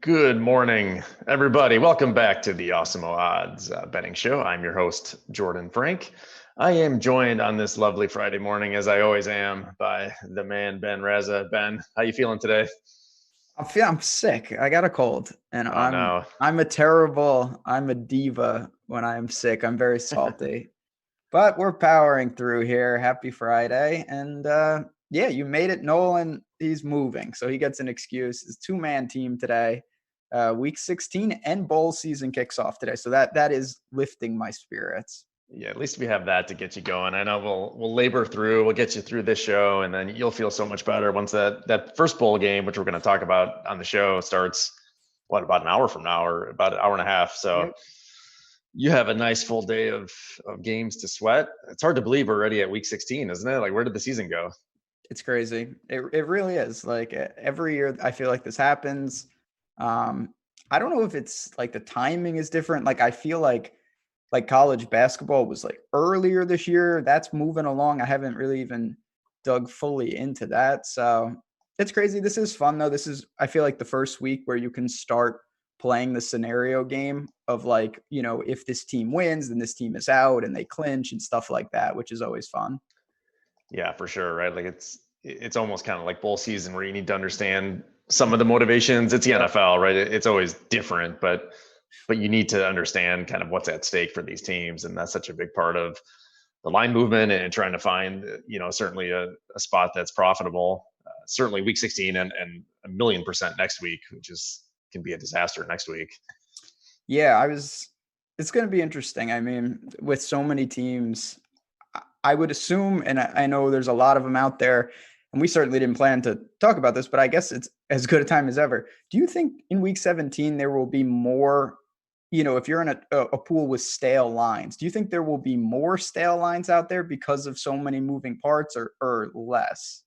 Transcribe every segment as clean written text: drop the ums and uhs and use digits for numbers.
Good morning, everybody. Welcome back to the Awesemo Odds betting show. I'm your host, Jordan Frank. I am joined on this lovely Friday morning, as I always am, by the man Ben Reza. Ben, how you feeling today? I'm sick. I got a cold, and Oh I'm no. I'm a terrible. I'm a diva when I am sick. I'm very salty, but we're powering through here. Happy Friday, and yeah, you made it. Nolan, he's moving, so he gets an excuse. It's two-man team today. Week 16 and bowl season kicks off today, so that is lifting my spirits. Yeah, at least we have that to get you going. I know we'll labor through. We'll get you through this show, and then you'll feel so much better once that first bowl game, which we're going to talk about on the show, starts. What, about an hour from now, or about an hour and a half? So Yep. you have a nice full day of games to sweat. It's hard to believe we're already at week 16, isn't it? Like, where did the season go? It's crazy. It really is. Like every year, I feel like this happens. Um, I don't know if it's like the timing is different. Like I feel like college basketball was like earlier this year. That's moving along. I haven't really even dug fully into that. So it's crazy. This is fun though. This is I feel like the first week where you can start playing the scenario game of like, if this team wins, then this team is out and they clinch and stuff like that, which is always fun. Yeah, for sure, right? Like it's almost kind of like bowl season where you need to understand some of the motivations. It's the Yep. NFL, right? It's always different, but you need to understand kind of what's at stake for these teams, and that's such a big part of the line movement and trying to find, certainly a spot that's profitable. Certainly week 16 and a million percent next week, which is can be a disaster next week. Yeah, it's going to be interesting. I mean, with so many teams, I would assume, and I know there's a lot of them out there, and we certainly didn't plan to talk about this, but I guess it's as good a time as ever. Do you think in week 17 there will be more, if you're in a pool with stale lines, do you think there will be more stale lines out there because of so many moving parts or less?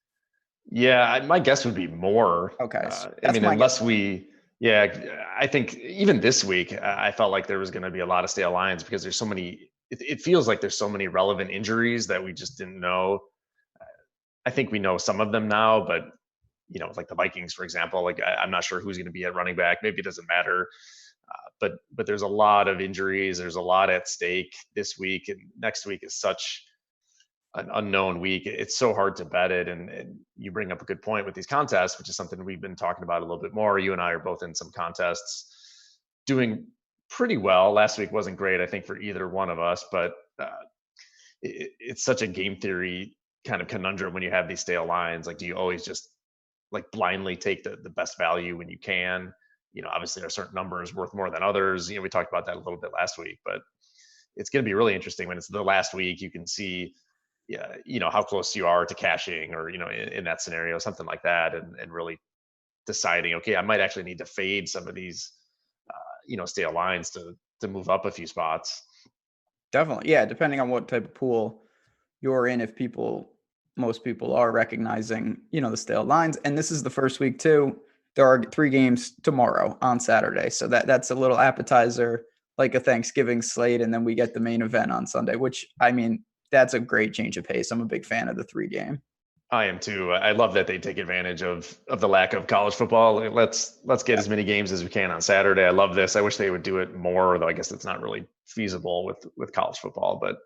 Yeah, my guess would be more. Okay, I that's mean, my guess unless too. yeah, I think even this week, I felt like there was going to be a lot of stale lines because there's so many. It feels like there's so many relevant injuries that we just didn't know. I think we know some of them now, but like the Vikings, for example, like I'm not sure who's going to be at running back. Maybe it doesn't matter. But there's a lot of injuries. There's a lot at stake this week, and next week is such an unknown week. It's so hard to bet it. And you bring up a good point with these contests, which is something we've been talking about a little bit more. You and I are both in some contests doing pretty well. Last week wasn't great, I think, for either one of us, but it's such a game theory kind of conundrum when you have these stale lines. Like, do you always just like blindly take the best value when you can? Obviously, there are certain numbers worth more than others. We talked about that a little bit last week, but it's going to be really interesting when it's the last week. You can see, yeah, how close you are to cashing, or in that scenario, something like that, and really deciding, okay, I might actually need to fade some of these, stale lines to move up a few spots. Definitely. Yeah, depending on what type of pool you're in, if most people are recognizing, the stale lines. And this is the first week too. There are three games tomorrow on Saturday. So that's a little appetizer, like a Thanksgiving slate. And then we get the main event on Sunday, which I mean, that's a great change of pace. I'm a big fan of the three game. I am too. I love that they take advantage of the lack of college football. Let's get Yeah. as many games as we can on Saturday. I love this. I wish they would do it more, though. I guess it's not really feasible with college football. But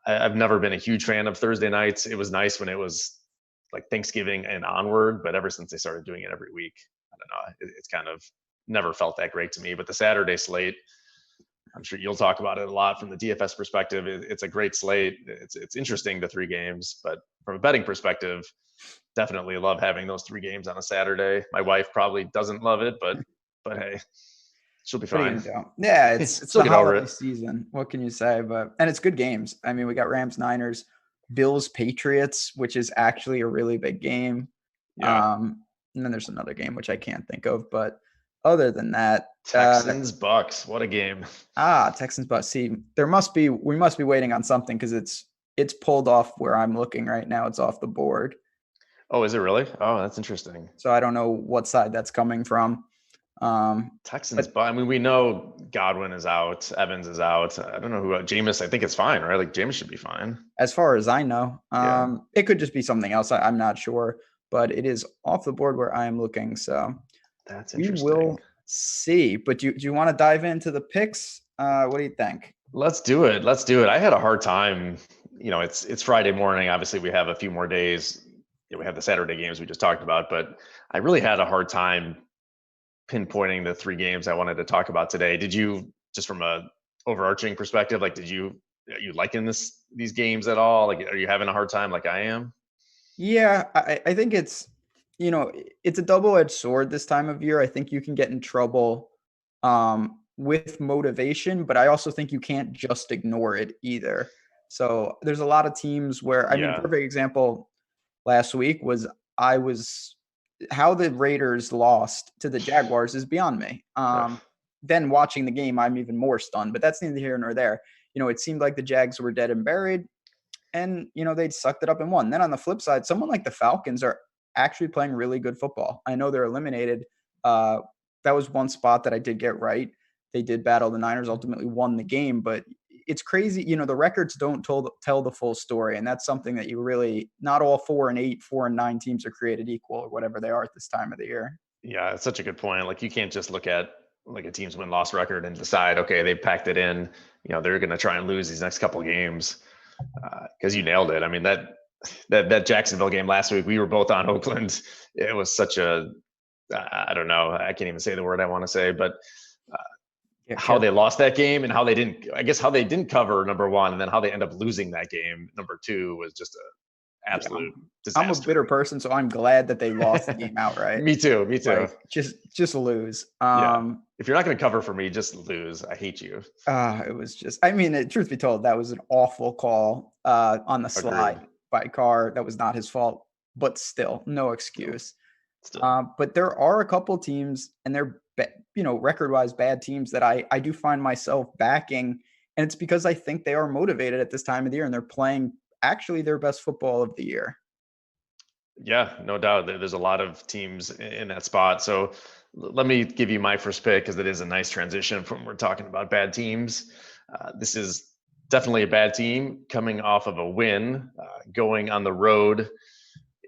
I've never been a huge fan of Thursday nights. It was nice when it was like Thanksgiving and onward, but ever since they started doing it every week, I don't know. It's kind of never felt that great to me. But the Saturday slate, I'm sure you'll talk about it a lot from the DFS perspective. It's a great slate. It's interesting, the three games, but from a betting perspective, definitely love having those three games on a Saturday. My wife probably doesn't love it, but hey, she'll be What are you fine. gonna do? Yeah, it's She'll the get over holiday it. season. What can you say? And it's good games. I mean, we got Rams, Niners, Bills, Patriots, which is actually a really big game. Yeah. And then there's another game which I can't think of, but other than that, Texans, Bucks. What a game. Texans. But see, we must be waiting on something because it's pulled off where I'm looking right now. It's off the board, Oh, is it really? Oh, that's interesting. so I don't know what side that's coming from. Texans, But but I mean, we know Godwin is out, Evans is out. I don't know who. Jameis, I think it's fine, right? Like Jameis should be fine. as far as I know, Yeah. it could just be something else. I'm not sure, but it is off the board where I am looking. So That's We interesting. will see. But do you want to dive into the picks? What do you think? Let's do it. Let's do it. I had a hard time. It's Friday morning. Obviously, we have a few more days. We have the Saturday games we just talked about, but I really had a hard time pinpointing the three games I wanted to talk about today. Did you, just from a overarching perspective, like, are you liking these games at all? Like, are you having a hard time like I am? Yeah, I think it's a double-edged sword this time of year. I think you can get in trouble with motivation, but I also think you can't just ignore it either. So there's a lot of teams where, I mean, Yeah. perfect example last week was I was how the Raiders lost to the Jaguars is beyond me. Ugh. Then watching the game, I'm even more stunned, but that's neither here nor there. It seemed like the Jags were dead and buried, and they sucked it up and won. Then on the flip side, someone like the Falcons are actually playing really good football. I know they're eliminated. Uh, that was one spot that I did get right. They did battle the Niners, ultimately won the game, but it's crazy. The records don't tell the full story, and that's something that you really, not all 4-8, 4-9 teams are created equal, or whatever they are at this time of the year. Yeah, it's such a good point. Like, you can't just look at like a team's win-loss record and decide, okay, they packed it in. They're going to try and lose these next couple of games, because you nailed it. I mean, that Jacksonville game last week, we were both on Oakland. It was such a, I don't know, I can't even say the word I want to say, but Yeah, how they lost that game and how they didn't, I guess, how they didn't cover, number one, and then how they end up losing that game, number two, was just a yeah. absolute I'm a bitter disaster. person, so I'm glad that they lost the game outright. Me too. Me too. Like, just lose. Yeah. If you're not going to cover for me, just lose. I hate you. It was just, I mean, truth be told, that was an awful call on the Agreed. slide by Carr. That was not his fault, but still, no excuse. Still. But there are a couple teams, and they're, record-wise bad teams that I do find myself backing, and it's because I think they are motivated at this time of the year, and they're playing actually their best football of the year. Yeah, no doubt. There's a lot of teams in that spot. So let me give you my first pick, because it is a nice transition from we're talking about bad teams. This is definitely a bad team coming off of a win, going on the road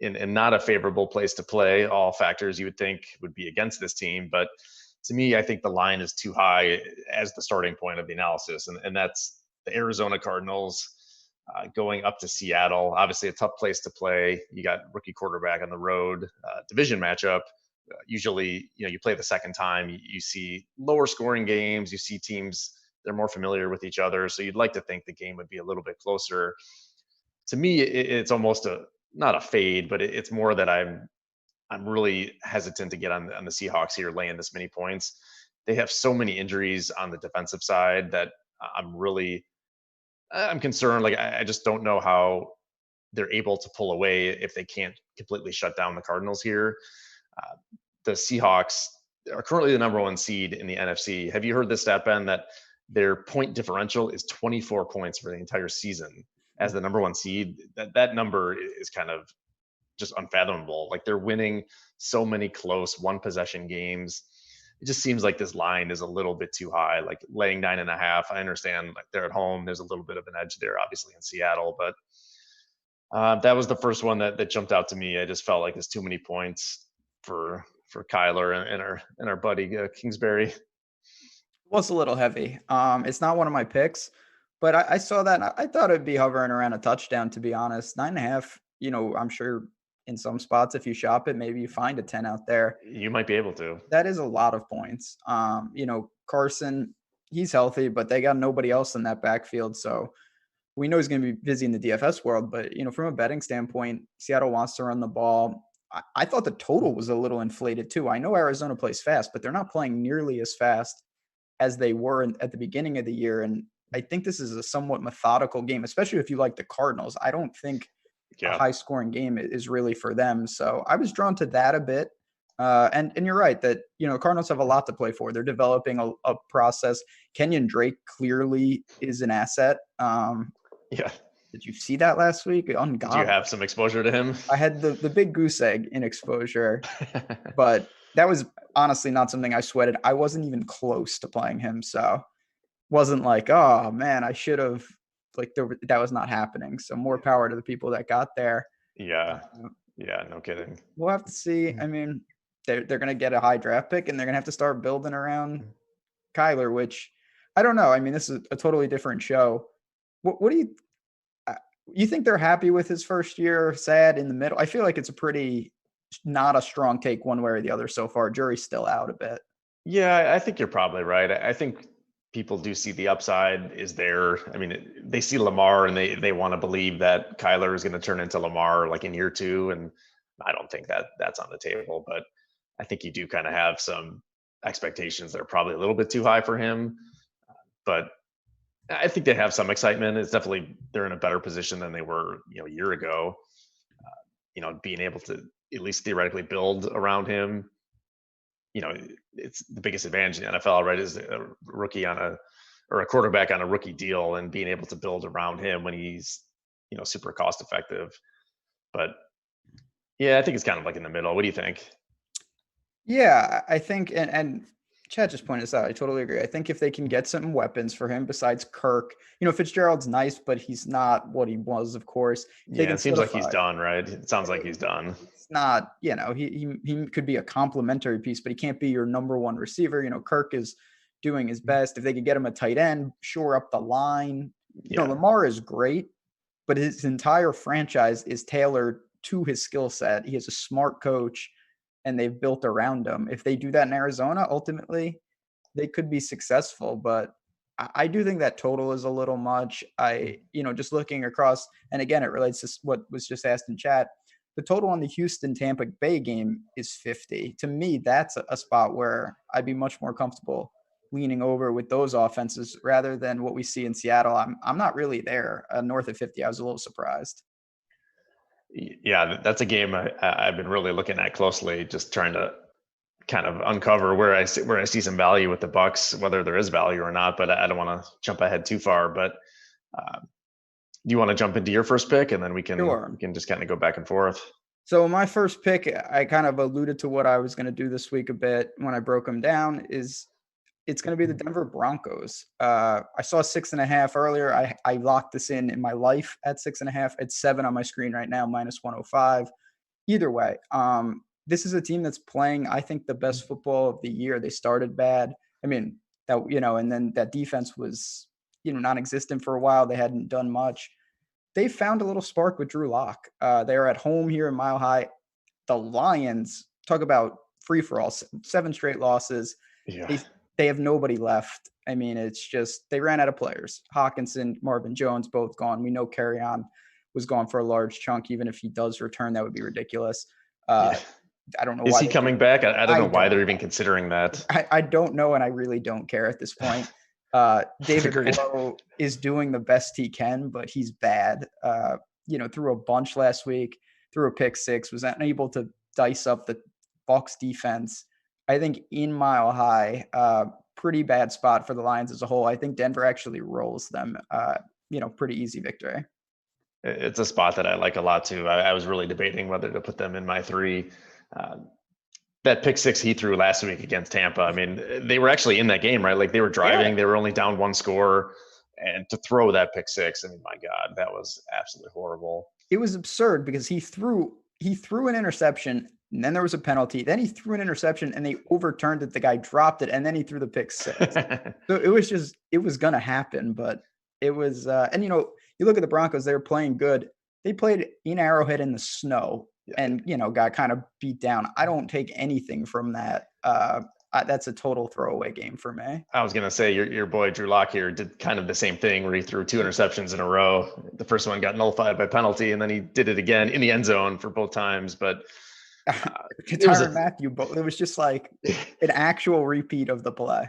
in not a favorable place to play. All factors you would think would be against this team. But to me, I think the line is too high as the starting point of the analysis. And that's the Arizona Cardinals. Going up to Seattle, obviously a tough place to play. You got rookie quarterback on the road, division matchup. Usually, you play the second time, you see lower scoring games. You see teams, they're more familiar with each other, so you'd like to think the game would be a little bit closer. To me, it's almost not a fade, but it's more that I'm really hesitant to get on the Seahawks here, laying this many points. They have so many injuries on the defensive side that I'm concerned. Like, I just don't know how they're able to pull away if they can't completely shut down the Cardinals here. Uh, the Seahawks are currently the number one seed in the NFC. Have you heard this stat, Ben, that their point differential is 24 points for the entire season as the number one seed? That number is kind of just unfathomable. Like, they're winning so many close one possession games. It just seems like this line is a little bit too high. Like, laying 9.5. I understand, like, they're at home. There's a little bit of an edge there, obviously, in Seattle, but that was the first one that jumped out to me. I just felt like there's too many points for Kyler and our buddy Kingsbury. Was a little heavy. It's not one of my picks, but I saw that and I thought it'd be hovering around a touchdown, to be honest. 9.5, I'm sure in some spots, if you shop it, maybe you find a 10 out there. You might be able to. That is a lot of points. Carson, he's healthy, but they got nobody else in that backfield. So we know he's going to be busy in the DFS world, but from a betting standpoint, Seattle wants to run the ball. I thought the total was a little inflated too. I know Arizona plays fast, but they're not playing nearly as fast as they were at the beginning of the year. And I think this is a somewhat methodical game, especially if you like the Cardinals. I don't think a Yeah. high scoring game is really for them. So I was drawn to that a bit. And you're right that, Cardinals have a lot to play for. They're developing a process. Kenyon Drake clearly is an asset. Yeah. Did you see that last week? Did you Ungodly. have some exposure to him? I had the big goose egg in exposure, but that was honestly not something I sweated. I wasn't even close to playing him, so wasn't like, oh man, I should have. Like, that was not happening. So more power to the people that got there. Yeah. Yeah, no kidding. We'll have to see. I mean, they're going to get a high draft pick, and they're going to have to start building around Kyler, which I don't know. I mean, this is a totally different show. What do you think they're happy with his first year? Sad in the middle? I feel like it's a pretty not a strong take one way or the other so far. Jury's still out a bit. Yeah, I think you're probably right. I think people do see the upside is there. I mean, they see Lamar and they want to believe that Kyler is going to turn into Lamar like in year 2, and I don't think that that's on the table. But I think you do kind of have some expectations that are probably a little bit too high for him. But I think they have some excitement. It's definitely they're in a better position than they were, a year ago. Being able to at least theoretically build around him. It's the biggest advantage in the NFL, right? Is a rookie or a quarterback on a rookie deal and being able to build around him when he's, super cost effective. But yeah, I think it's kind of like in the middle. What do you think? Yeah, I think, and Chad just pointed this out. I totally agree. I think if they can get some weapons for him besides Kirk, Fitzgerald's nice, but he's not what he was, of course. Yeah, it seems like he's done, right? It sounds like he's done. It's not, he could be a complementary piece, but he can't be your number one receiver. Kirk is doing his best. If they could get him a tight end, shore up the line. Lamar is great, but his entire franchise is tailored to his skill set. He has a smart coach, and they've built around him. If they do that in Arizona, ultimately, they could be successful. But I do think that total is a little much. Just looking across, and again, it relates to what was just asked in chat. The total on the Houston-Tampa Bay game is 50. To me, that's a spot where I'd be much more comfortable leaning over with those offenses rather than what we see in Seattle. I'm not really there north of 50. I was a little surprised. Yeah, that's a game I've been really looking at closely, just trying to kind of uncover where I see some value with the Bucks, whether there is value or not. But I don't want to jump ahead too far. But do you want to jump into your first pick, and then we can just kind of go back and forth? So my first pick, I kind of alluded to what I was going to do this week a bit when I broke them down. It's going to be the Denver Broncos. I saw 6.5 earlier. I locked this in my life at 6.5. It's 7 on my screen right now, -105. Either way, this is a team that's playing, I think, the best football of the year. They started bad. I mean, and then that defense was, non-existent for a while. They hadn't done much. They found a little spark with Drew Lock. They are at home here in Mile High. The Lions, talk about free-for-all, 7 straight losses. Yeah. They have nobody left. I mean, it's just they ran out of players. Hawkinson, Marvin Jones, both gone. We know Carrion was gone for a large chunk. Even if he does return, that would be ridiculous. I don't know. Is he coming back? I don't know why they're even considering that. I don't know, and I really don't care at this point. David Lowe is doing the best he can, but he's bad. Threw a bunch last week, threw a pick 6, was unable to dice up the Bucs defense. I think in Mile High, pretty bad spot for the Lions as a whole. I think Denver actually rolls them, pretty easy victory. It's a spot that I like a lot too. I was really debating whether to put them in my 3. That pick 6 he threw last week against Tampa. I mean, they were actually in that game, right? Like they were driving, They were only down 1 score, and to throw that pick 6, I mean, my God, that was absolutely horrible. It was absurd because he threw an interception, and then there was a penalty. Then he threw an interception, and they overturned it. The guy dropped it, and then he threw the pick 6. So it was going to happen, but it was, and you look at the Broncos, they were playing good. They played in Arrowhead in the snow and, got kind of beat down. I don't take anything from that. That's a total throwaway game for me. I was going to say your boy Drew Lock here did kind of the same thing where he threw 2 interceptions in a row. The first one got nullified by penalty, and then he did it again in the end zone for both times. But Tyrann Mathieu, it was just like an actual repeat of the play.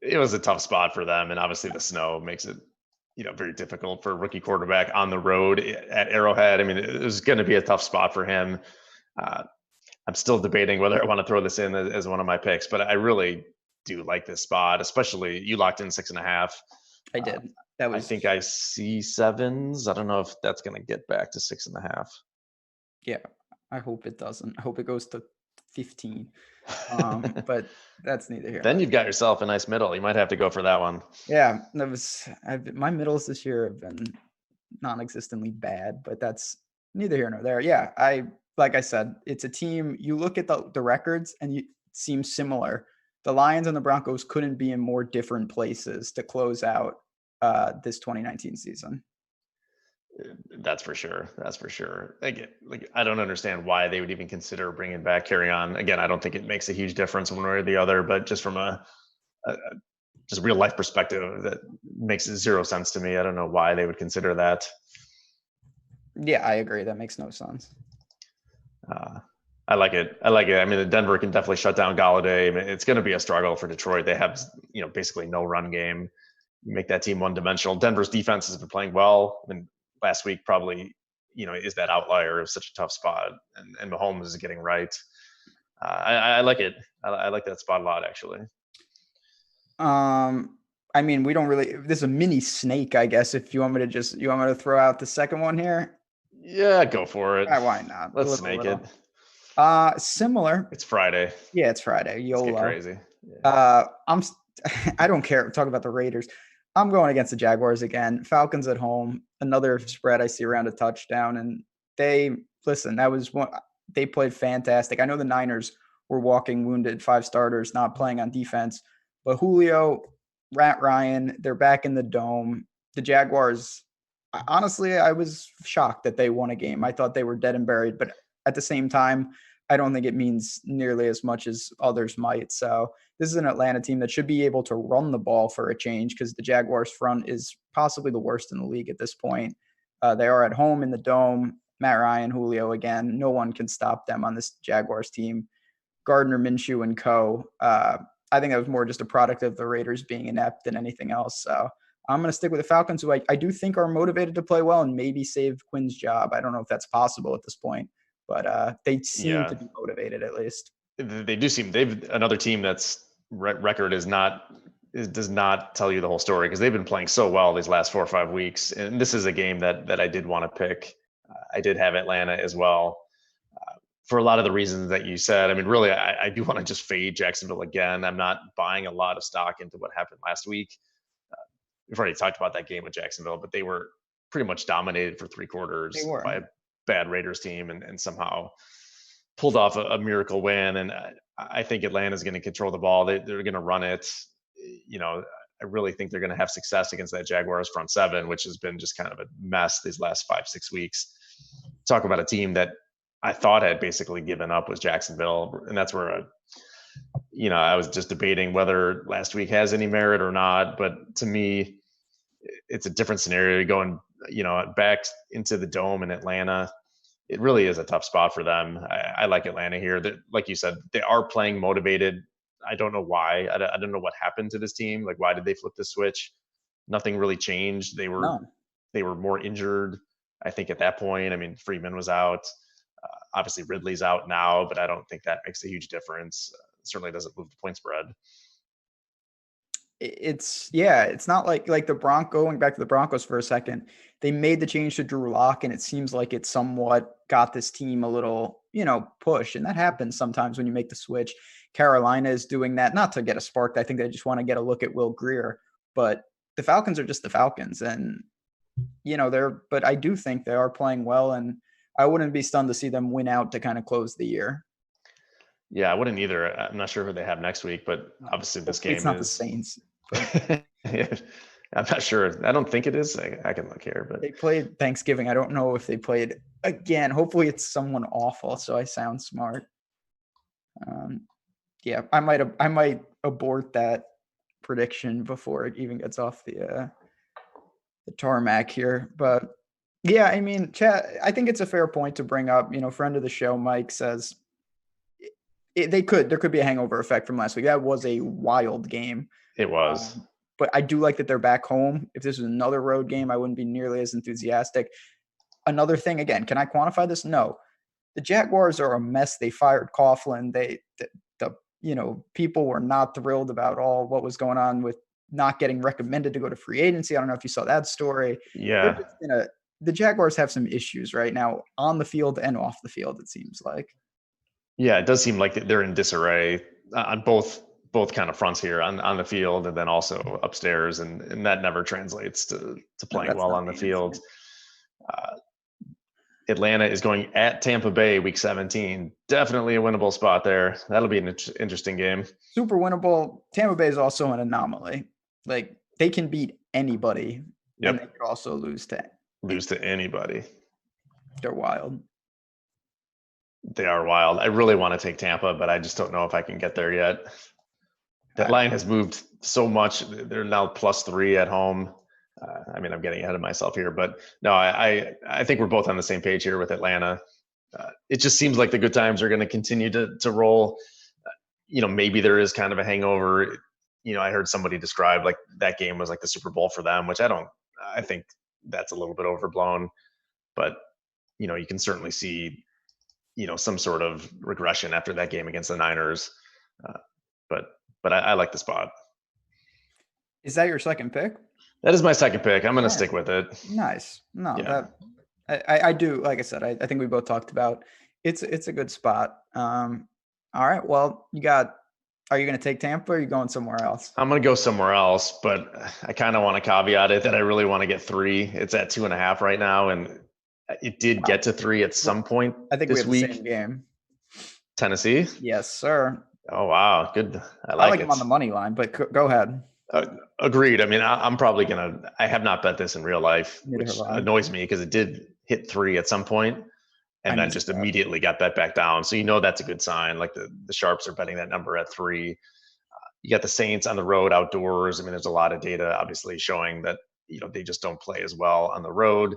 It was a tough spot for them, and obviously the snow makes it, very difficult for a rookie quarterback on the road at Arrowhead. I mean, it was going to be a tough spot for him. I'm still debating whether I want to throw this in as one of my picks, but I really do like this spot, especially you locked in 6.5. I did. I think I see 7s. I don't know if that's going to get back to 6.5. Yeah, I hope it doesn't. I hope it goes to 15. But that's neither here. Then you've got yourself a nice middle. You might have to go for that one. Yeah, my middles this year have been non-existently bad, but that's neither here nor there. Yeah, like I said, it's a team. You look at the records and it seems similar. The Lions and the Broncos couldn't be in more different places to close out this 2019 season. That's for sure. That's for sure. Like I don't understand why they would even consider bringing back Carry On. Again, I don't think it makes a huge difference one way or the other, but just from a just real life perspective, that makes zero sense to me. I don't know why they would consider that. Yeah, I agree. That makes no sense. I like it. I like it. I mean, the Denver can definitely shut down Galladay. I mean, it's going to be a struggle for Detroit. They have, basically no run game. You make that team one-dimensional. Denver's defense has been playing well. I mean, last week probably, is that outlier of such a tough spot, and Mahomes is getting right. I like it. I like that spot a lot, actually. I mean, we don't really. This is a mini snake, I guess. If you want me to throw out the second one here. Yeah, go for it. Why not? Let's snake it. Similar. It's Friday. Yeah, it's Friday. YOLO. Let's get crazy. Yeah. I don't care. Talk about the Raiders. I'm going against the Jaguars again. Falcons at home. Another spread I see around a touchdown. And that was one. They played fantastic. I know the Niners were walking wounded, 5 starters, not playing on defense. But Julio, Ryan, they're back in the dome. The Jaguars, honestly, I was shocked that they won a game. I thought they were dead and buried. But at the same time, I don't think it means nearly as much as others might. So this is an Atlanta team that should be able to run the ball for a change, because the Jaguars front is possibly the worst in the league at this point. They are at home in the dome. Matt Ryan, Julio again. No one can stop them on this Jaguars team. Gardner Minshew and co. I think that was more just a product of the Raiders being inept than anything else. So I'm going to stick with the Falcons, who I do think are motivated to play well and maybe save Quinn's job. I don't know if that's possible at this point, but they seem to be motivated at least. They do seem. They've another team that's record does not tell you the whole story, because they've been playing so well these last 4 or 5 weeks. And this is a game that I did want to pick. I did have Atlanta as well, for a lot of the reasons that you said. I mean, really, I do want to just fade Jacksonville again. I'm not buying a lot of stock into what happened last week. We've already talked about that game with Jacksonville, but they were pretty much dominated for 3 quarters by a bad Raiders team, and somehow pulled off a miracle win. And I think Atlanta's going to control the ball. They're going to run it. I really think they're going to have success against that Jaguars front seven, which has been just kind of a mess these last 5-6 weeks. Talk about a team that I thought had basically given up was Jacksonville. And that's where, I was just debating whether last week has any merit or not. But to me, it's a different scenario going, back into the dome in Atlanta. It really is a tough spot for them. I like Atlanta here. Like you said, they are playing motivated. I don't know why. I don't know what happened to this team. Like, why did they flip the switch? Nothing really changed. They were more injured, I think, at that point. I mean, Freeman was out. Obviously, Ridley's out now, but I don't think that makes a huge difference. Certainly doesn't move the point spread. It's not like going back to the Broncos for a second. They made the change to Drew Lock, and it seems like it somewhat got this team a little, push. And that happens sometimes when you make the switch. Carolina is doing that, not to get a spark. I think they just want to get a look at Will Grier. But the Falcons are just the Falcons. And, but I do think they are playing well. And I wouldn't be stunned to see them win out to kind of close the year. Yeah, I wouldn't either. I'm not sure who they have next week, but obviously this game it's not the Saints. But... I'm not sure. I don't think it is. I can look here, but they played Thanksgiving. I don't know if they played again. Hopefully it's someone awful, so I sound smart. Yeah, I might abort that prediction before it even gets off the tarmac here. But yeah, I mean, Chad, I think it's a fair point to bring up. Friend of the show, Mike, says there could be a hangover effect from last week. That was a wild game. It was. But I do like that they're back home. If this was another road game, I wouldn't be nearly as enthusiastic. Another thing, again, can I quantify this? No. The Jaguars are a mess. They fired Coughlin. People were not thrilled about all what was going on with not getting recommended to go to free agency. I don't know if you saw that story. Yeah. The Jaguars have some issues right now on the field and off the field, it seems like. Yeah, it does seem like they're in disarray on both kind of fronts here, on the field and then also upstairs, and that never translates to playing well on the field. Atlanta is going at Tampa Bay week 17. Definitely a winnable spot there. That'll be an interesting game. Super winnable. Tampa Bay is also an anomaly. Like they can beat anybody, and they Yep. could also lose to Lose to anybody. They're wild. They are wild. I really want to take Tampa, but I just don't know if I can get there yet. That line has moved so much. They're now +3 at home. I mean, I'm getting ahead of myself here, but no, I think we're both on the same page here with Atlanta. It just seems like the good times are going to continue to roll. Maybe there is kind of a hangover. I heard somebody describe like that game was like the Super Bowl for them, which I think that's a little bit overblown, but you can certainly see, some sort of regression after that game against the Niners. But I like the spot. Is that your second pick? That is my second pick. I'm going to stick with it. Nice. No, Yeah. I do. Like I said, I think we both talked about it's a good spot. All right. Well, are you going to take Tampa or are you going somewhere else? I'm going to go somewhere else, but I kind of want to caveat it that I really want to get 3. It's at 2.5 right now. And it did get to 3 at some point. I think this we have week. The same game. Tennessee? Yes, sir. Oh, wow. Good. I like it. him on the money line, but go ahead. Agreed. I mean, I'm probably going to, I have not bet this in real life, which annoys me because it did hit 3 at some point and then just immediately got bet back down. So, that's a good sign. Like the Sharps are betting that number at 3. You got the Saints on the road outdoors. I mean, there's a lot of data obviously showing that, they just don't play as well on the road.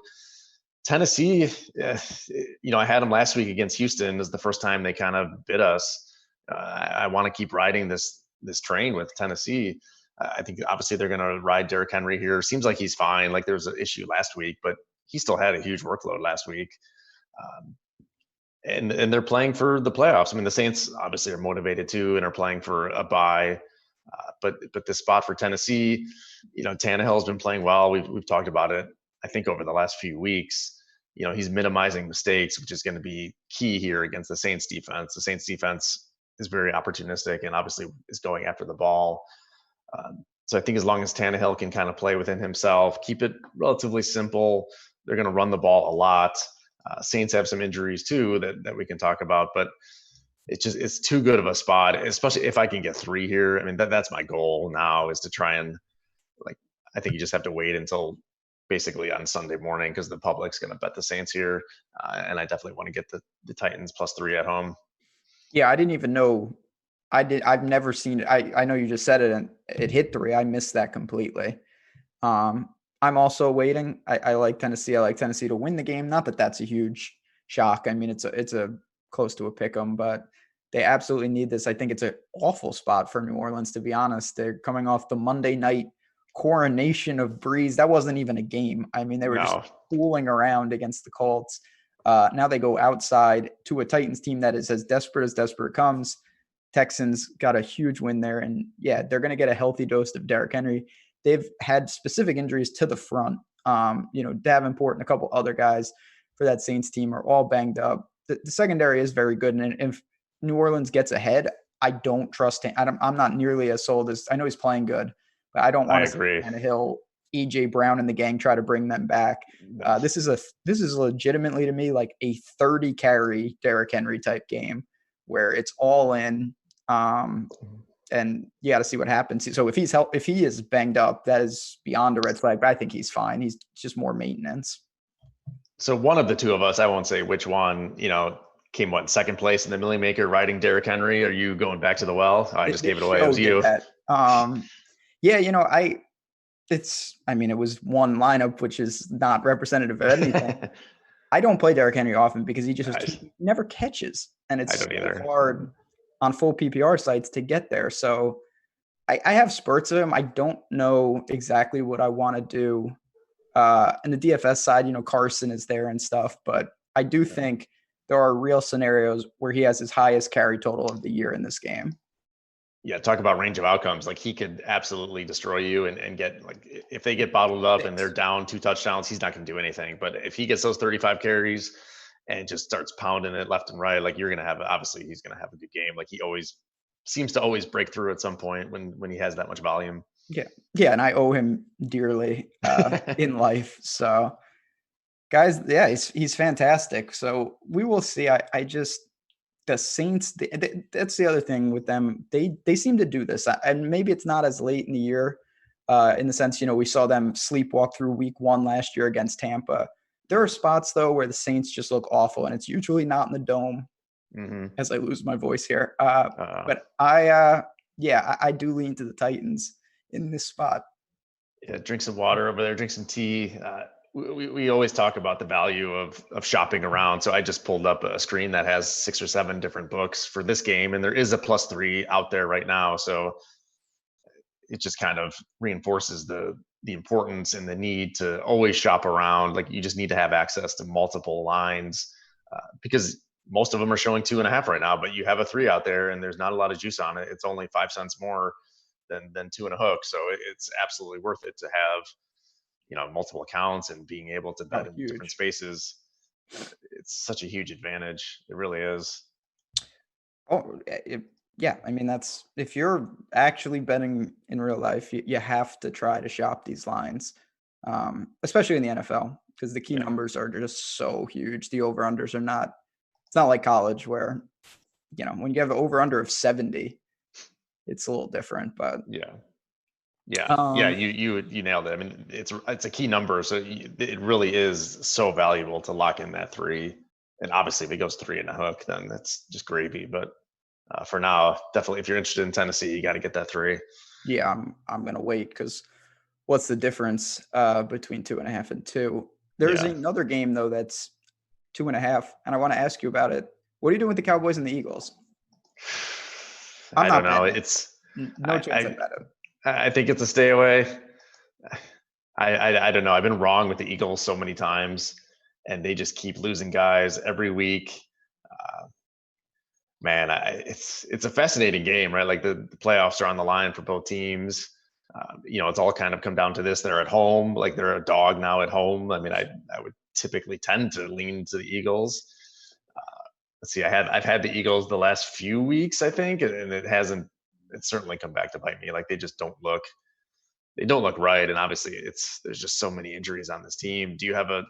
Tennessee, I had them last week against Houston. This is the first time they kind of bit us. I want to keep riding this train with Tennessee. I think obviously they're going to ride Derrick Henry here. Seems like he's fine. Like there was an issue last week, but he still had a huge workload last week. And they're playing for the playoffs. I mean, the Saints obviously are motivated too and are playing for a bye. But this spot for Tennessee, Tannehill's been playing well. We've talked about it, I think, over the last few weeks. He's minimizing mistakes, which is going to be key here against the Saints defense. The Saints defense is very opportunistic and obviously is going after the ball. So I think as long as Tannehill can kind of play within himself, keep it relatively simple, they're going to run the ball a lot. Saints have some injuries too that we can talk about, but it's too good of a spot, especially if I can get 3 here. I mean, that's my goal now is to try and I think you just have to wait until basically on Sunday morning because the public's going to bet the Saints here. And I definitely want to get the Titans +3 at home. Yeah. I didn't even know I've never seen it. I know you just said it and it hit 3. I missed that completely. I'm also waiting. I like Tennessee. I like Tennessee to win the game. Not that that's a huge shock. I mean, it's a close to a pick 'em, but they absolutely need this. I think it's an awful spot for New Orleans, to be honest. They're coming off the Monday night coronation of Breeze. That wasn't even a game. I mean, they were just fooling around against the Colts. Now they go outside to a Titans team that is as desperate comes. Texans got a huge win there. And yeah, they're going to get a healthy dose of Derrick Henry. They've had specific injuries to the front. Davenport and a couple other guys for that Saints team are all banged up. The secondary is very good. And if New Orleans gets ahead, I don't trust him. I'm not nearly as sold as I know he's playing good, but I don't want to see Tannehill, EJ Brown and the gang try to bring them back. This is legitimately to me like a 30 carry Derrick Henry type game where it's all in. And you got to see what happens. So if he is banged up, that is beyond a red flag, but I think he's fine. He's just more maintenance. So one of the two of us, I won't say which one, came second place in the Millie Maker riding Derrick Henry. Are you going back to the well? I just gave it away. It was you. It was one lineup, which is not representative of anything. I don't play Derrick Henry often because he just never catches. And it's so hard on full PPR sites to get there. So I have spurts of him. I don't know exactly what I want to do. In the DFS side, Carson is there and stuff, but I do think there are real scenarios where he has his highest carry total of the year in this game. Yeah, talk about range of outcomes. Like he could absolutely destroy you and get if they get bottled up and they're down 2 touchdowns, he's not going to do anything. But if he gets those 35 carries and just starts pounding it left and right, he's going to have a good game. Like he always seems to always break through at some point when he has that much volume. Yeah. And I owe him dearly in life. So Guys, yeah, he's fantastic. So we will see. I just the Saints. That's the other thing with them. They seem to do this, and maybe it's not as late in the year, in the sense we saw them sleepwalk through Week 1 last year against Tampa. There are spots though where the Saints just look awful, and it's usually not in the dome. As I lose my voice here, but I do lean to the Titans in this spot. Yeah, drink some water over there, drink some tea. We always talk about the value of shopping around. So I just pulled up a screen that has 6 or 7 different books for this game, and there is a +3 out there right now. So it just kind of reinforces the importance and the need to always shop around. Like you just need to have access to multiple lines because most of them are showing 2.5 right now, but you have a 3 out there and there's not a lot of juice on it. It's only 5 cents more than 2 and a hook. So it's absolutely worth it to have, multiple accounts and being able to bet in different spaces. It's such a huge advantage. It really is. Oh, yeah. I mean, that's if you're actually betting in real life, you have to try to shop these lines, especially in the NFL, because the key numbers are just so huge. The over-unders are not, it's not like college where, when you have an over-under of 70, it's a little different, but you nailed it. I mean, it's a key number, so it really is so valuable to lock in that 3. And obviously, if it goes 3 and a hook, then that's just gravy. But for now, definitely, if you're interested in Tennessee, you got to get that 3. Yeah, I'm gonna wait because what's the difference between 2.5 and 2? There's another game though that's 2.5, and I want to ask you about it. What are you doing with the Cowboys and the Eagles? I don't know. It's no chance I bet it. I think it's a stay away. I don't know. I've been wrong with the Eagles so many times, and they just keep losing guys every week. Man, it's a fascinating game, right? Like the playoffs are on the line for both teams. It's all kind of come down to this. They're at home, like they're a dog now at home. I mean, I would typically tend to lean to the Eagles. Let's see, I've had the Eagles the last few weeks, I think, and it's certainly come back to bite me. Like they don't look right. And obviously there's just so many injuries on this team. Do you have a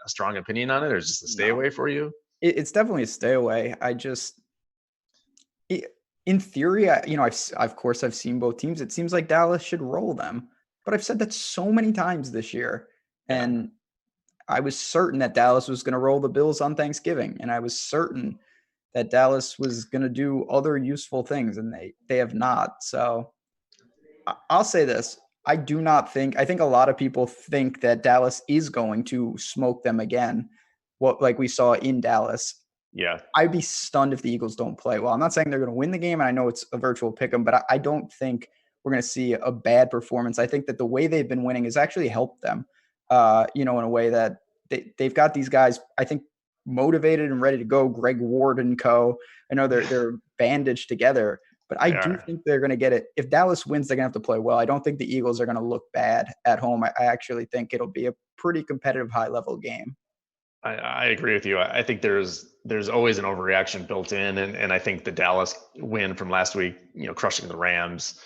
strong opinion on it, or is it just a stay away for you? It's definitely a stay away. In theory, of course I've seen both teams. It seems like Dallas should roll them, but I've said that so many times this year, and I was certain that Dallas was going to roll the Bills on Thanksgiving, and I was certain that Dallas was going to do other useful things, and they have not. So I'll say this. I think a lot of people think that Dallas is going to smoke them again, like we saw in Dallas. Yeah. I'd be stunned if the Eagles don't play well. I'm not saying they're going to win the game, and I know it's a virtual pick 'em, but I don't think we're going to see a bad performance. I think that the way they've been winning has actually helped them, in a way that they've got these guys, I think, motivated and ready to go. Greg Ward and co. I know they're bandaged together, but I do think they're going to get it. If Dallas wins, they're going to have to play well. I don't think the Eagles are going to look bad at home. I actually think it'll be a pretty competitive, high-level game. I agree with you. I think there's always an overreaction built in, and I think the Dallas win from last week, crushing the Rams,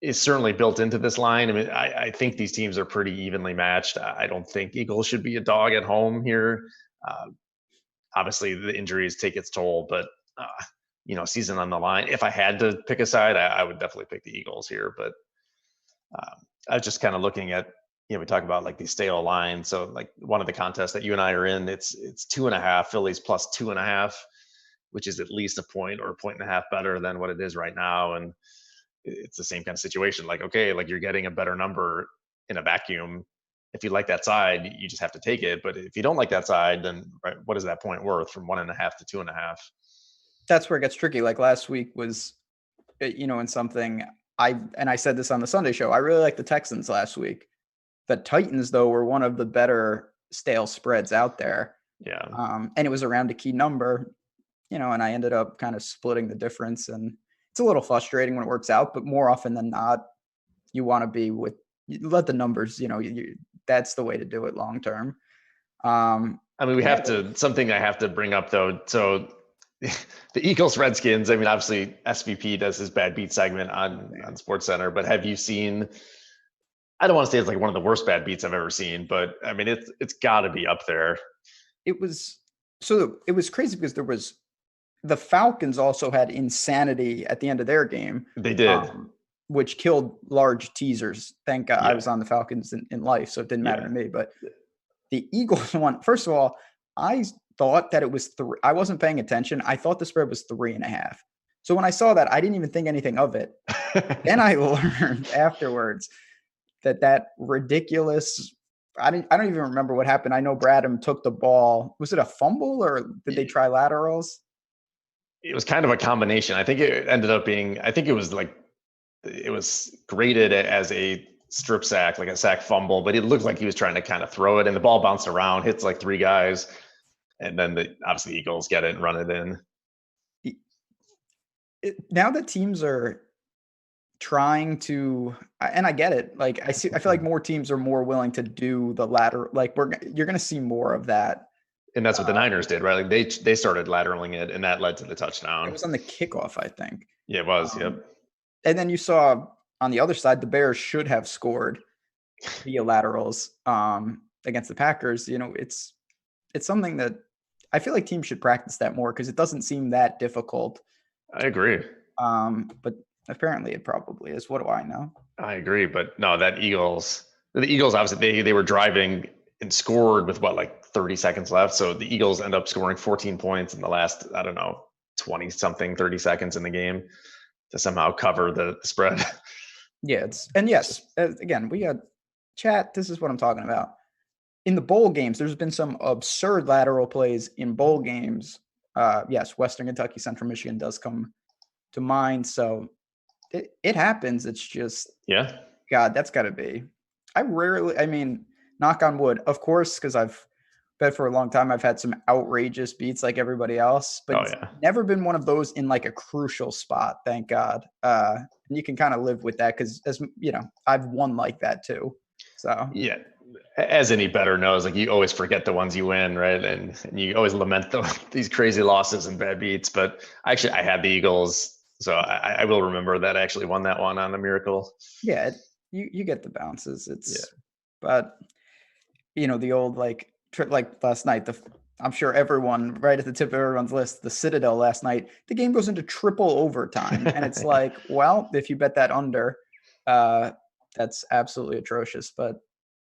is certainly built into this line. I mean, I think these teams are pretty evenly matched. I don't think Eagles should be a dog at home here. Obviously, the injuries take its toll, but season on the line. If I had to pick a side, I would definitely pick the Eagles here. But I was just kind of looking at, we talk about like these stale lines. So like one of the contests that you and I are in, it's 2.5, Phillies +2.5, which is at least a point or a 1.5 better than what it is right now. And it's the same kind of situation. Like, okay, like you're getting a better number in a vacuum. If you like that side, you just have to take it. But if you don't like that side, then what is that point worth from 1.5 to 2.5? That's where it gets tricky. Like last week was, in something I said this on the Sunday show. I really like the Texans last week. The Titans, though, were one of the better stale spreads out there. Yeah. And it was around a key number, and I ended up kind of splitting the difference. And it's a little frustrating when it works out, but more often than not, you want to be let the numbers, that's the way to do it long term. I mean, something I have to bring up though. So the Eagles Redskins, I mean, obviously SVP does his bad beat segment on SportsCenter, but have you seen, I don't want to say it's like one of the worst bad beats I've ever seen, but I mean, it's got to be up there. It was crazy because the Falcons also had insanity at the end of their game. They did. Which killed large teasers. Thank God I was Yeah. on the Falcons in life, so it didn't matter Yeah. to me. But the Eagles one, first of all, I thought that it was 3. I wasn't paying attention. I thought the spread was 3.5. So when I saw that, I didn't even think anything of it. Then I learned afterwards that ridiculous. I don't even remember what happened. I know Bradham took the ball. Was it a fumble or did they try laterals? It was kind of a combination. I think it ended up being, I think it was like, it was graded as a strip sack, like a sack fumble, but it looked like he was trying to kind of throw it and the ball bounced around, hits like 3 guys. And then obviously the Eagles get it and run it in. Now that teams are trying to, and I get it. Like I feel like more teams are more willing to do the lateral. Like you're going to see more of that. And that's what the Niners did, right? Like they started lateraling it, and that led to the touchdown. It was on the kickoff, I think. Yeah, it was. Yep. And then you saw on the other side, the Bears should have scored via laterals against the Packers. You know, it's something that I feel like teams should practice that more because it doesn't seem that difficult. I agree. But apparently it probably is. What do I know? I agree, but no, the Eagles obviously they were driving and scored with like 30 seconds left. So the Eagles end up scoring 14 points in the last, I don't know, 20 something, 30 seconds in the game to somehow cover the spread. Yeah, again, we got chat. This is what I'm talking about. In the bowl games, there's been some absurd lateral plays in bowl games. Yes, Western Kentucky, Central Michigan does come to mind. So it happens. It's just, yeah, God, that's got to be. I mean, knock on wood, of course, because I've bet for a long time. I've had some outrageous beats like everybody else, but it's never been one of those in like a crucial spot. Thank God. And you can kind of live with that because, as you know, I've won like that too. So yeah, as any better knows, like you always forget the ones you win, right? And you always lament these crazy losses and bad beats. But actually, I had the Eagles, so I will remember that I actually won that one on a miracle. Yeah, you get the bounces. But you know, the old like last night, I'm sure everyone right at the tip of everyone's list, the Citadel last night, the game goes into triple overtime. And it's like, well, if you bet that under, that's absolutely atrocious. But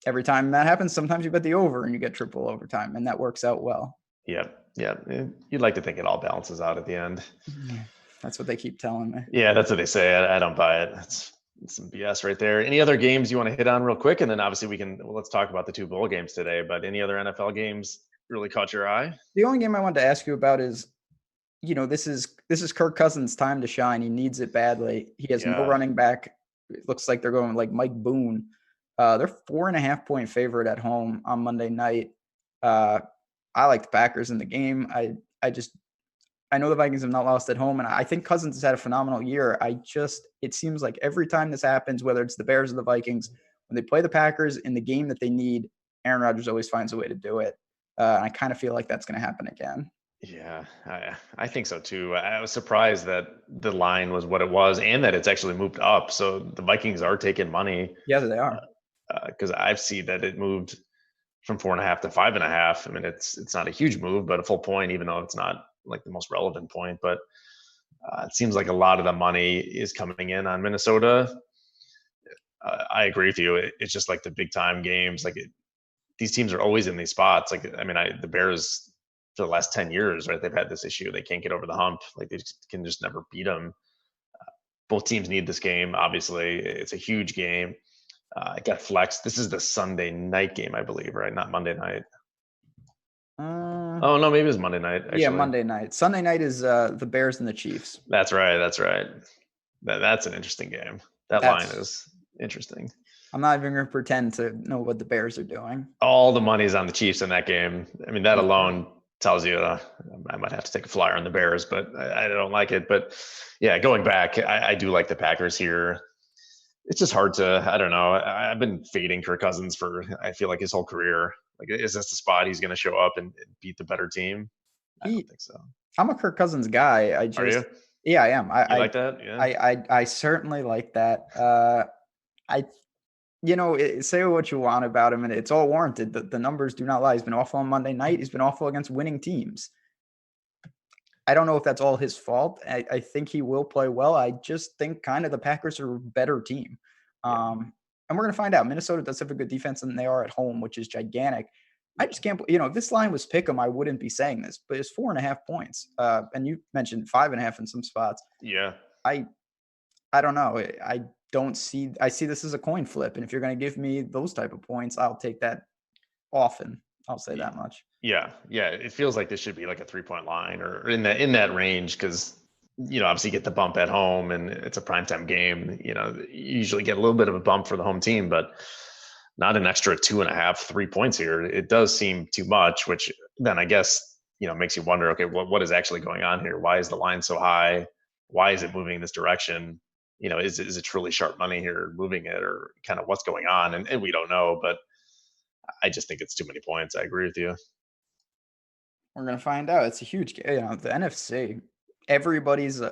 every time that happens, sometimes you bet the over and you get triple overtime, and that works out well. Yeah. You'd like to think it all balances out at the end. Yeah, that's what they keep telling me. Yeah, that's what they say. I don't buy it. It's some BS right there. Any other games you want to hit on real quick? And then obviously let's talk about the 2 bowl games today, but any other NFL games really caught your eye? The only game I wanted to ask you about is, you know, this is Kirk Cousins' time to shine. He needs it badly. He has no running back. It looks like they're going like Mike Boone. They're 4.5-point favorite at home on Monday night. I like the Packers in the game. I know the Vikings have not lost at home, and I think Cousins has had a phenomenal year. It seems like every time this happens, whether it's the Bears or the Vikings, when they play the Packers in the game that they need, Aaron Rodgers always finds a way to do it. And I kind of feel like that's going to happen again. Yeah, I think so too. I was surprised that the line was what it was and that it's actually moved up. So the Vikings are taking money. Yeah, they are. Because I've seen that it moved from 4.5 to 5.5. I mean, it's not a huge move, but a full point, even though it's not like the most relevant point. But it seems like a lot of the money is coming in on Minnesota. I agree with you. It's just like the big time games. Like these teams are always in these spots. Like, I mean, the Bears for the last 10 years, right? They've had this issue. They can't get over the hump. Like they can just never beat them. Both teams need this game. Obviously, it's a huge game. It got flexed. This is the Sunday night game, I believe, right? Not Monday night. Oh no, maybe it was Monday night. Actually. Yeah, Monday night. Sunday night is the Bears and the Chiefs. That's right. That's an interesting game. That line is interesting. I'm not even going to pretend to know what the Bears are doing. All the money's on the Chiefs in that game. I mean, that alone tells you I might have to take a flyer on the Bears, but I don't like it. But yeah, going back, I do like the Packers here. It's just hard to, I don't know. I've been fading Kirk Cousins for, I feel like his whole career. Like, is this the spot he's going to show up and beat the better team? I don't think so. I'm a Kirk Cousins guy. Are you? Yeah, I am. I like that. Yeah. I certainly like that. say what you want about him, and it's all warranted. The numbers do not lie. He's been awful on Monday night. He's been awful against winning teams. I don't know if that's all his fault. I think he will play well. I just think kind of the Packers are a better team. And we're going to find out. Minnesota does have a good defense, and they are at home, which is gigantic. I just can't, if this line was pick 'em, I wouldn't be saying this, but it's 4.5 points. And you mentioned 5.5 in some spots. Yeah. I don't know. I see this as a coin flip. And if you're going to give me those type of points, I'll take that often. I'll say that much. Yeah. It feels like this should be like a 3-point line or in that range because obviously you get the bump at home and it's a primetime game. You usually get a little bit of a bump for the home team, but not an extra 2.5, 3 points here. It does seem too much, which then I guess makes you wonder. Okay, what is actually going on here? Why is the line so high? Why is it moving in this direction? Is it truly sharp money here moving it, or kind of what's going on? And we don't know, but I just think it's too many points. I agree with you. We're going to find out. It's a huge game. The NFC, everybody's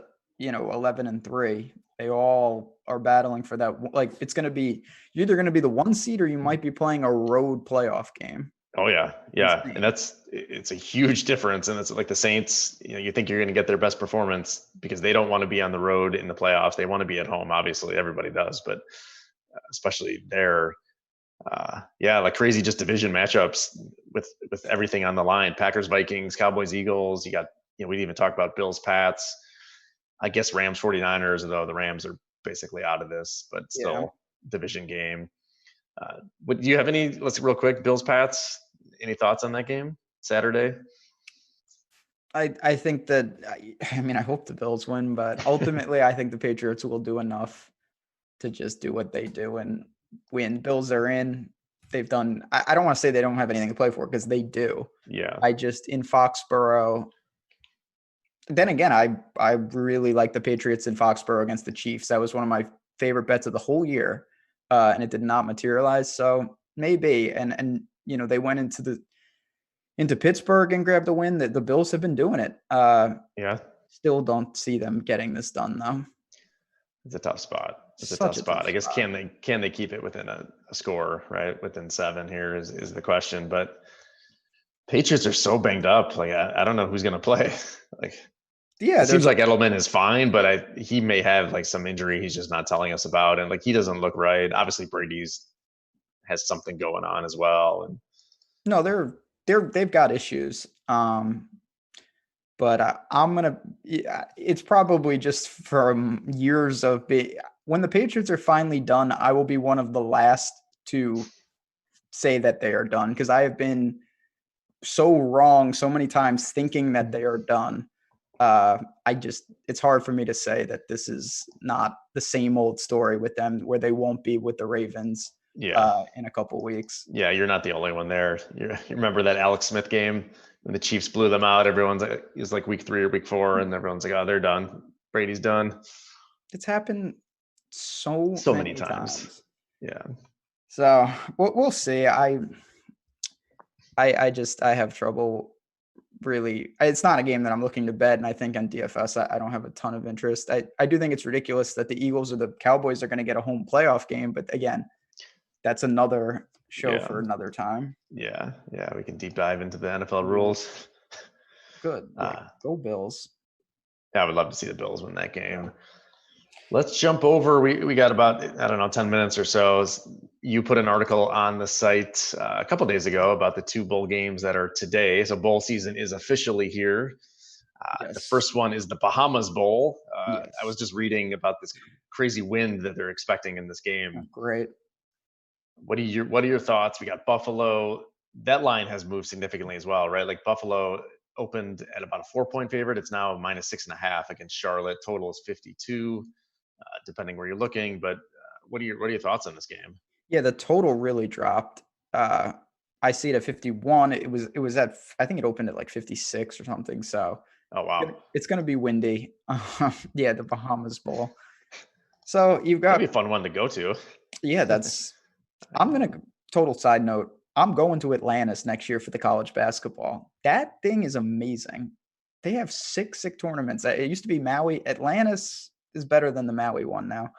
11-3. They all are battling for that. Like, it's going to be, you're either going to be the 1 seed or you might be playing a road playoff game. Oh yeah. And it's a huge difference. And it's like the Saints, you think you're going to get their best performance because they don't want to be on the road in the playoffs. They want to be at home. Obviously everybody does, but especially there, like crazy, just division matchups with everything on the line. Packers, Vikings, Cowboys, Eagles. You got, we even talked about Bills, Pats. I guess Rams, 49ers, though the Rams are basically out of this, but still division game. Do you have any, let's real quick, Bills, Pats, any thoughts on that game Saturday? I think that, I hope the Bills win, but ultimately I think the Patriots will do enough to just do what they do and win. Bills are in. They've done, I don't want to say they don't have anything to play for because they do. Yeah. I just, in Foxborough, then again, I really like the Patriots in Foxborough against the Chiefs. That was one of my favorite bets of the whole year, and it did not materialize. So maybe, and they went into Pittsburgh and grabbed a win. That the Bills have been doing it. Still don't see them getting this done though. It's a tough spot. It's a tough spot. I guess can they keep it within a score, right? Within 7 here is the question. But Patriots are so banged up. Like I don't know who's going to play. Like, it seems like Edelman is fine, but he may have like some injury he's just not telling us about, and like he doesn't look right. Obviously, Brady's has something going on as well. And no, they've got issues. But I'm gonna. It's probably just from years of when the Patriots are finally done, I will be one of the last to say that they are done because I have been so wrong so many times thinking that they are done. It's hard for me to say that this is not the same old story with them where they won't be with the Ravens in a couple weeks. Yeah, you're not the only one there. You remember that Alex Smith game when the Chiefs blew them out? Everyone's like, it was like week 3 or week 4, and everyone's like, oh, they're done. Brady's done. It's happened so many times. Yeah. So we'll see. I have trouble really. It's not a game that I'm looking to bet, and I think on DFS I don't have a ton of interest. I do think it's ridiculous that the Eagles or the Cowboys are going to get a home playoff game, but again, that's another show for another time. Yeah, we can deep dive into the NFL rules. Good. Go Bills. Yeah, I would love to see the Bills win that game. Let's jump over. We got about, 10 minutes or so. You put an article on the site a couple days ago about the 2 bowl games that are today. So bowl season is officially here. The first one is the Bahamas Bowl. I was just reading about this crazy wind that they're expecting in this game. Oh, great. What are your thoughts? We got Buffalo. That line has moved significantly as well, right? Like Buffalo opened at about a 4-point favorite. It's now -6.5 against Charlotte. Total is 52, depending where you're looking. But what are your thoughts on this game? Yeah, the total really dropped. I see it at 51. It was at, I think it opened at like 56 or something. So oh wow, it's going to be windy. Yeah, the Bahamas Bowl. So you've got that'd be a fun one to go to. Yeah, I'm going to, total side note, I'm going to Atlantis next year for the college basketball. That thing is amazing. They have 6 tournaments. It used to be Maui. Atlantis is better than the Maui one now.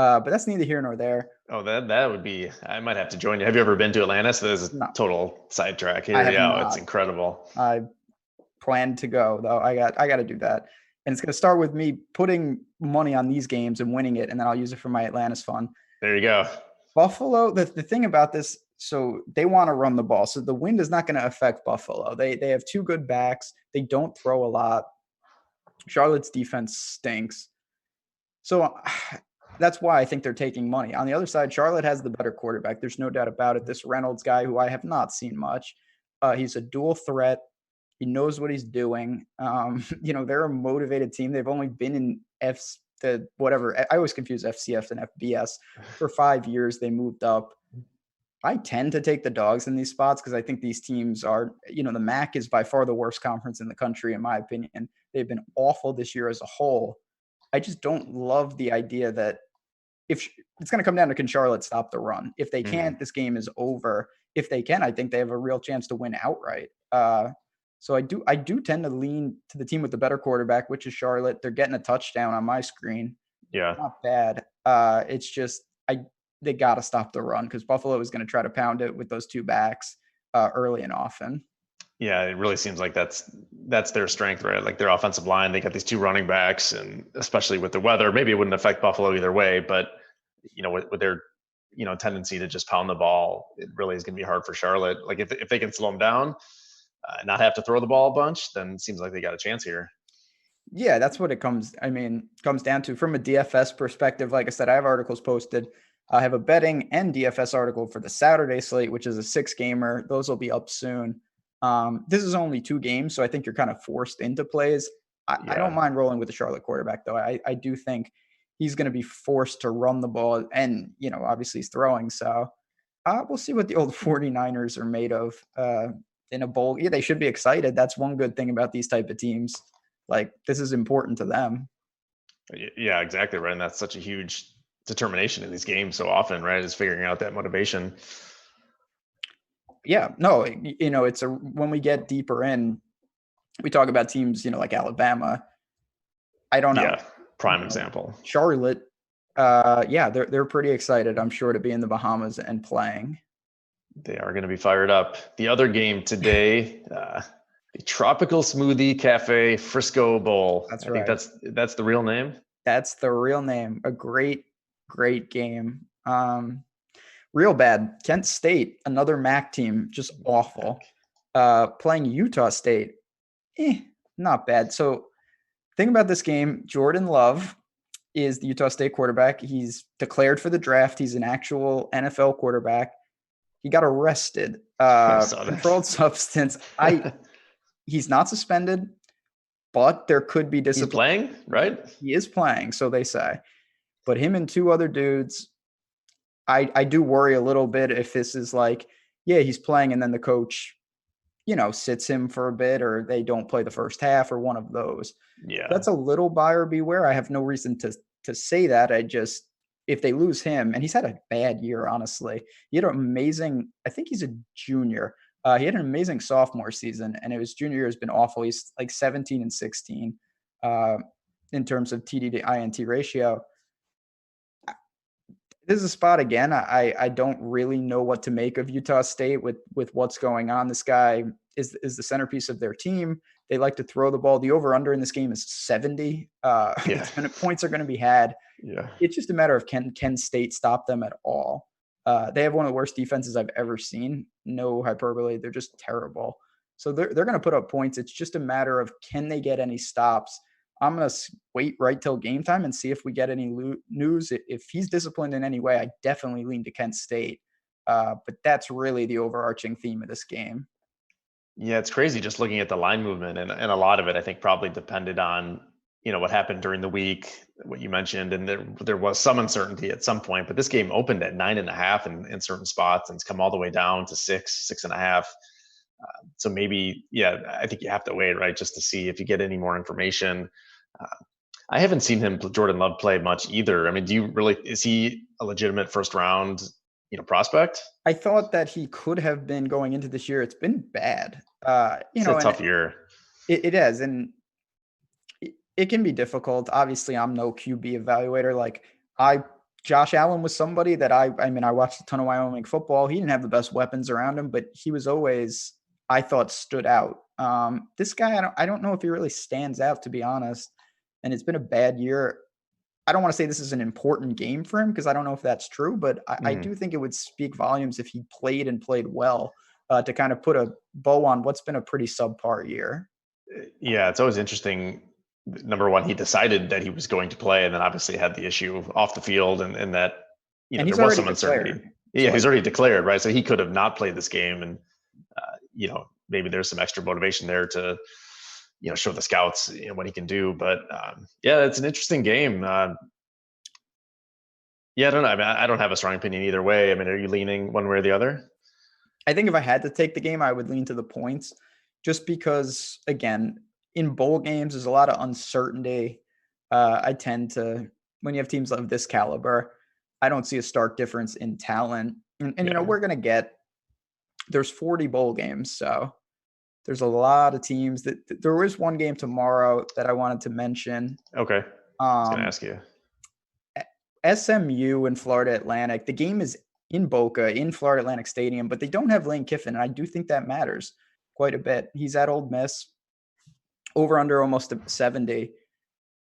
But that's neither here nor there. Oh, that would be. I might have to join you. Have you ever been to Atlanta? So there's a No, total sidetrack I here. have Yeah, it's not. incredible. I plan to go though. I got to do that, and it's going to start with me putting money on these games and winning it, and then I'll use it for my Atlantis fund. There you go. Buffalo. The thing about this, so they want to run the ball, so the wind is not going to affect Buffalo. They have two good backs. They don't throw a lot. Charlotte's defense stinks. So that's why I think they're taking money. On the other side, Charlotte has the better quarterback. There's no doubt about it. This Reynolds guy, who I have not seen much, he's a dual threat. He knows what he's doing. They're a motivated team. They've only been in whatever. I always confuse FCS and FBS. For 5 years, they moved up. I tend to take the dogs in these spots because I think these teams are, the MAC is by far the worst conference in the country, in my opinion. They've been awful this year as a whole. I just don't love the idea that if it's going to come down to, can Charlotte stop the run? If they can't, this game is over. If they can, I think they have a real chance to win outright. So I do tend to lean to the team with the better quarterback, which is Charlotte. They're getting a touchdown on my screen. Yeah, Not bad. It's just they got to stop the run because Buffalo is going to try to pound it with those two backs early and often. Yeah, it really seems like that's their strength, right? Like their offensive line, they got these two running backs, and especially with the weather, maybe it wouldn't affect Buffalo either way, but with their tendency to just pound the ball, it really is going to be hard for Charlotte. Like if they can slow them down, not have to throw the ball a bunch, then it seems like they got a chance here. Yeah, that's what it comes down to from a DFS perspective. Like I said, I have articles posted. I have a betting and DFS article for the Saturday slate, which is a 6-gamer. Those will be up soon. This is only 2 games, so I think you're kind of forced into plays. I don't mind rolling with the Charlotte quarterback, though. I do think he's going to be forced to run the ball, and, obviously he's throwing. So we'll see what the old 49ers are made of in a bowl. Yeah, they should be excited. That's one good thing about these type of teams. Like, this is important to them. Yeah, exactly right. And that's such a huge determination in these games so often, right? Is figuring out that motivation. Yeah, no, it's when we get deeper in, we talk about teams, like Alabama. I don't know. Yeah, prime example. Charlotte, they're pretty excited, I'm sure, to be in the Bahamas and playing. They are going to be fired up. The other game today, the Tropical Smoothie Cafe Frisco Bowl. That's right. I think that's the real name. That's the real name. A great game. Real bad. Kent State, another MAC team, just awful. Playing Utah State, not bad. So, thing about this game, Jordan Love is the Utah State quarterback. He's declared for the draft. He's an actual NFL quarterback. He got arrested. Controlled substance. He's not suspended, but there could be discipline. He's playing, right? He is playing, so they say. But him and 2 other dudes, I do worry a little bit if this is like, yeah, he's playing and then the coach, sits him for a bit, or they don't play the first half, or one of those. Yeah. That's a little buyer beware. I have no reason to say that. If they lose him, and he's had a bad year, honestly. He had an amazing, I think he's a junior. He had an amazing sophomore season, and his junior year has been awful. He's like 17-16 in terms of TD to INT ratio. This is a spot again. I don't really know what to make of Utah State with what's going on. This guy is the centerpiece of their team. They like to throw the ball. The over-under in this game is 70. Points are going to be had. Yeah. It's just a matter of can State stop them at all? They have one of the worst defenses I've ever seen. No hyperbole. They're just terrible. So they're going to put up points. It's just a matter of, can they get any stops? I'm going to wait right till game time and see if we get any news. If he's disciplined in any way, I definitely lean to Kent State. But that's really the overarching theme of this game. Yeah, it's crazy just looking at the line movement, and a lot of it, I think, probably depended on, what happened during the week, what you mentioned, and there was some uncertainty at some point, but this game opened at 9.5 in certain spots, and it's come all the way down to 6.5. So maybe, I think you have to wait, right, just to see if you get any more information. I haven't seen Jordan Love, play much either. I mean, is he a legitimate first round, prospect? I thought that he could have been going into this year. It's been bad. It's a tough year. It is. And it can be difficult. Obviously, I'm no QB evaluator. Like, I Josh Allen was somebody that I mean, I watched a ton of Wyoming football. He didn't have the best weapons around him, but he was always, I thought, stood out. This guy, I don't know if he really stands out, to be honest. And it's been a bad year. I don't want to say this is an important game for him because I don't know if that's true, but I Mm. do think it would speak volumes if he played and played well to kind of put a bow on what's been a pretty subpar year. Yeah, it's always interesting. Number one, he decided that he was going to play, and then obviously had the issue off the field, and that And there he's was already some uncertainty. declared. So Yeah, he's already declared, right? So he could have not played this game, and maybe there's some extra motivation there to show the scouts what he can do. But yeah, it's an interesting game. Yeah, I don't know. I mean, I don't have a strong opinion either way. I mean, are you leaning one way or the other? I think if I had to take the game, I would lean to the points just because, again, in bowl games, there's a lot of uncertainty. I tend to, when you have teams of this caliber, I don't see a stark difference in talent. And Yeah. we're going to there's 40 bowl games. So there's a lot of teams there is one game tomorrow that I wanted to mention. Okay. I was going to ask you. SMU and Florida Atlantic. The game is in Boca, in Florida Atlantic Stadium, but they don't have Lane Kiffin. And I do think that matters quite a bit. He's at Old Miss, over under almost 70.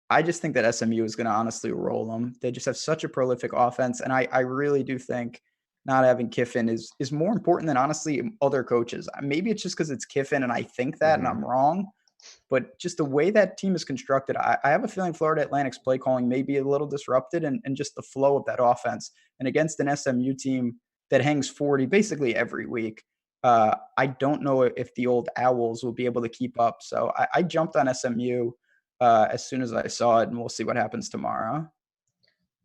I just think that SMU is going to honestly roll them. They just have such a prolific offense. And I really do think not having Kiffin is more important than honestly other coaches. Maybe it's just because it's Kiffin and I think that and I'm wrong. But just the way that team is constructed, I have a feeling Florida Atlantic's play calling may be a little disrupted and just the flow of that offense. And against an SMU team that hangs 40 basically every week, I don't know if the old Owls will be able to keep up. So I jumped on SMU as soon as I saw it, and we'll see what happens tomorrow.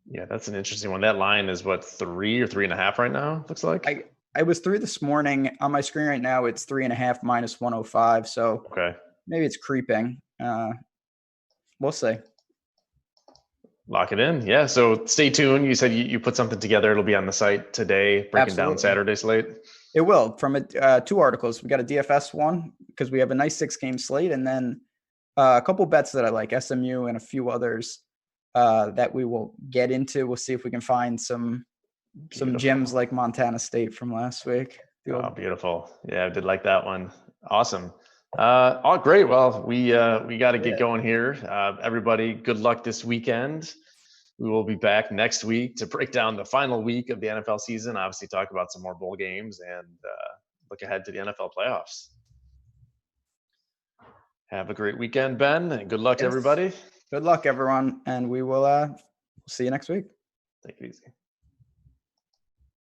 Yeah, that's an interesting one. That line is what, 3 or 3.5 right now, looks like? I was 3 this morning. On my screen right now, it's 3.5 minus 105. So Okay. maybe it's creeping. We'll see. Lock it in. Yeah. So stay tuned. You said you put something together. It'll be on the site today, breaking down Saturday slate. It will. From 2 articles. We got a DFS one because we have a nice 6-game slate, and then a couple bets that I like, SMU and a few others that we will get into. We'll see if we can find some gems like Montana State from last week. Oh, beautiful. Yeah, I did like that one. Awesome. Oh, great. Well, we got to get going here. Everybody, good luck this weekend. We will be back next week to break down the final week of the NFL season, obviously talk about some more bowl games, and look ahead to the NFL playoffs. Have a great weekend, Ben, and good luck to everybody. Good luck, everyone, and we will see you next week. Take it easy.